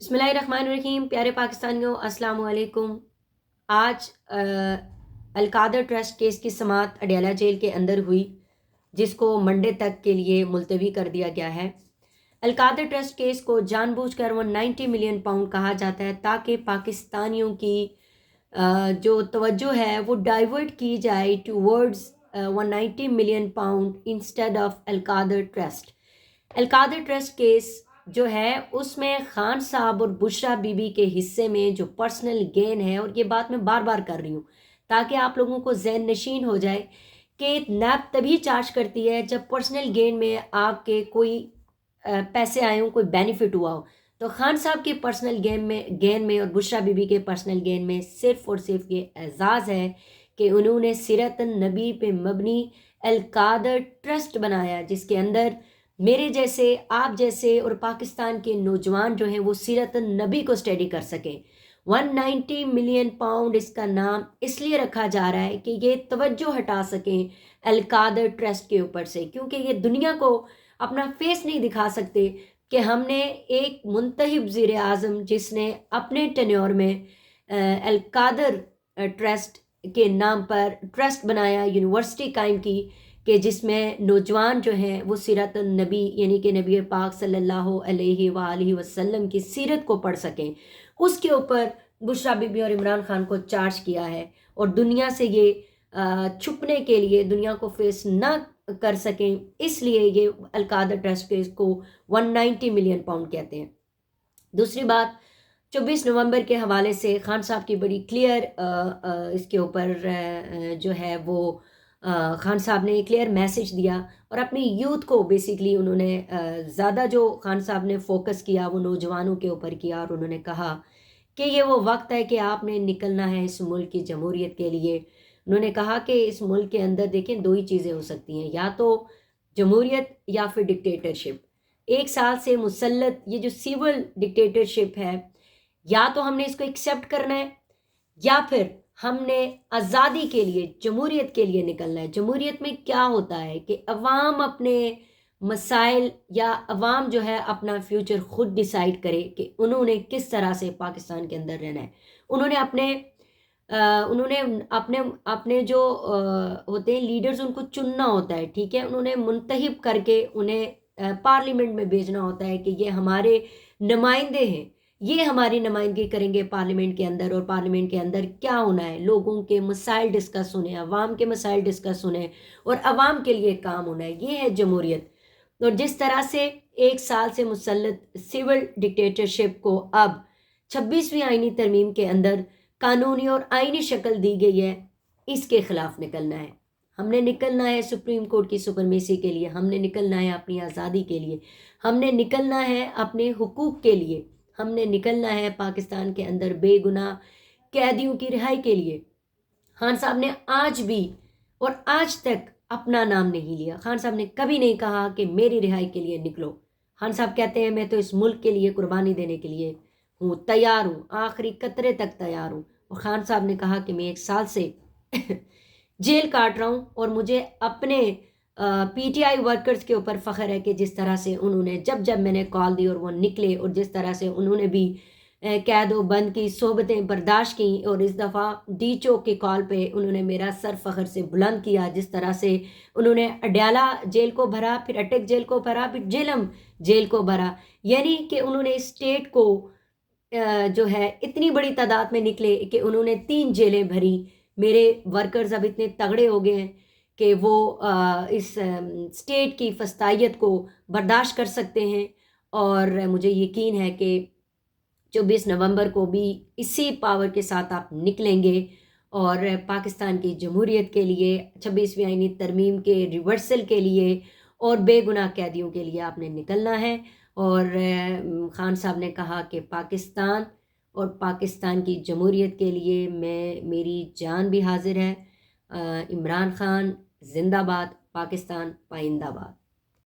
बिस्मिल्लाहिर्रहमानिर्रहीम। प्यारे पाकिस्तानियों, अस्सलाम वालेकुम। आज अलकादर ट्रस्ट केस की समाअत अडयाला जेल के अंदर हुई, जिसको मंडे तक के लिए मुलतवी कर दिया गया है। अलकादर ट्रस्ट केस को जानबूझकर 190 मिलियन पाउंड कहा जाता है ताकि पाकिस्तानियों की जो तवज्जो है वो डाइवर्ट की जाए towards 190 million pound instead of Al-Qadir trust. Al-Qadir trust case जो है उसमें खान साहब और बुशरा बीबी के हिस्से में जो पर्सनल गेन है, और ये बात मैं बार बार कर रही हूँ ताकि आप लोगों को ज़हन नशीन हो जाए कि नैब तभी चार्ज करती है जब पर्सनल गेन में आपके कोई पैसे आए हों, कोई बेनिफिट हुआ हो। तो खान साहब के पर्सनल गेन में और बुशरा बीबी के पर्सनल गेन में सिर्फ और सिर्फ ये एजाज़ है कि उन्होंने सीरत नबी पे मबनी अलकादर ट्रस्ट बनाया, जिसके अंदर मेरे जैसे, आप जैसे और पाकिस्तान के नौजवान जो हैं वो सीरत नबी को स्टडी कर सकें। 190 मिलियन पाउंड इसका नाम इसलिए रखा जा रहा है कि ये तवज्जो हटा सकें अलकादर ट्रस्ट के ऊपर से, क्योंकि ये दुनिया को अपना फेस नहीं दिखा सकते कि हमने एक मुंतहिब ज़ीर आज़म जिसने अपने टेन्योर में अलकादर ट्रस्ट के नाम पर ट्रस्ट बनाया, यूनिवर्सिटी कायम की कि जिसमें नौजवान जो हैं वो सीरत नबी यानी कि नबी पाक सल्लल्लाहु अलैहि वालैहि वसल्लम की सीरत को पढ़ सकें। उसके ऊपर बुशरा बीबी और इमरान खान को चार्ज किया है, और दुनिया से ये छुपने के लिए, दुनिया को फेस ना कर सकें, इसलिए ये अलकादर ट्रस्ट केस को 190 मिलियन पाउंड कहते हैं। दूसरी बात, 24 नवंबर के हवाले से खान साहब की बड़ी क्लियर इसके ऊपर जो है वो खान साहब ने क्लियर मैसेज दिया, और अपनी यूथ को बेसिकली उन्होंने ज़्यादा जो खान साहब ने फोकस किया वो नौजवानों के ऊपर किया, और उन्होंने कहा कि ये वो वक्त है कि आपने निकलना है इस मुल्क की जमहूरियत के लिए। उन्होंने कहा कि इस मुल्क के अंदर देखें दो ही चीज़ें हो सकती हैं, या तो जमहूरियत या फिर डिक्टेटरशिप। एक साल से मुसल्लत ये जो सिविल डिक्टेटरशिप है, या तो हमने इसको एक्सेप्ट करना है या फिर हमने आज़ादी के लिए, जमहूरियत के लिए निकलना है। जमहूरियत में क्या होता है कि अवाम अपने मसाइल या अवाम जो है अपना फ्यूचर खुद डिसाइड करे कि उन्होंने किस तरह से पाकिस्तान के अंदर रहना है। उन्होंने अपने जो होते हैं लीडर्स, उनको चुनना होता है, ठीक है। उन्होंने मुंतखब करके उन्हें पार्लियामेंट में भेजना होता है कि ये हमारे नुमाइंदे हैं, ये हमारी नुमाइंदगी करेंगे पार्लियामेंट के अंदर, और पार्लियामेंट के अंदर क्या होना है, लोगों के मसाइल डिस्कस होने, अवाम के मसाइल डिस्कस होने, और अवाम के लिए काम होना है। ये है जमहूरियत। और जिस तरह से एक साल से मुसल्लत सिविल डिक्टेटरशिप को अब 26वीं आईनी तरमीम के अंदर कानूनी और आईनी शक्ल दी गई है, इसके खिलाफ निकलना है। हमने निकलना है सुप्रीम कोर्ट की सुपरमेसी के लिए, हमने निकलना है अपनी आज़ादी के लिए, हमने निकलना है अपने हुकूक के लिए, हमने निकलना है पाकिस्तान के अंदर बेगुनाह कैदियों की रिहाई के लिए। खान साहब ने आज भी और आज तक अपना नाम नहीं लिया। खान साहब ने कभी नहीं कहा कि मेरी रिहाई के लिए निकलो। खान साहब कहते हैं मैं तो इस मुल्क के लिए कुर्बानी देने के लिए हूँ, तैयार हूँ, आखिरी कतरे तक तैयार हूँ। और खान साहब ने कहा कि मैं 1 साल से जेल काट रहा हूँ, और मुझे अपने पीटीआई वर्कर्स के ऊपर फ़ख्र है कि जिस तरह से उन्होंने जब जब मैंने कॉल दी और वो निकले, और जिस तरह से उन्होंने भी कैद व बंद की सोहबतें बर्दाश्त की, और इस दफ़ा डी चौक की कॉल पे उन्होंने मेरा सर फ़ख्र से बुलंद किया। जिस तरह से उन्होंने अडयाला जेल को भरा, फिर अटक जेल को भरा, फिर जेलम जेल को भरा, यानी कि उन्होंने स्टेट को जो है इतनी बड़ी तादाद में निकले कि उन्होंने 3 जेलें भरी। मेरे वर्कर्स अब इतने तगड़े हो गए हैं कि वो इस स्टेट की फस्तायत को बर्दाश्त कर सकते हैं, और मुझे यकीन है कि 24 नवंबर को भी इसी पावर के साथ आप निकलेंगे, और पाकिस्तान की जमहूरियत के लिए, 26वीं आईनी तरमीम के रिवर्सल के लिए, और बेगुनाह कैदियों के लिए आपने निकलना है। और खान साहब ने कहा कि पाकिस्तान और पाकिस्तान की जमहूरियत के लिए मेरी जान भी हाजिर है। इमरान खान जिंदाबाद, पाकिस्तान पाइंदाबाद।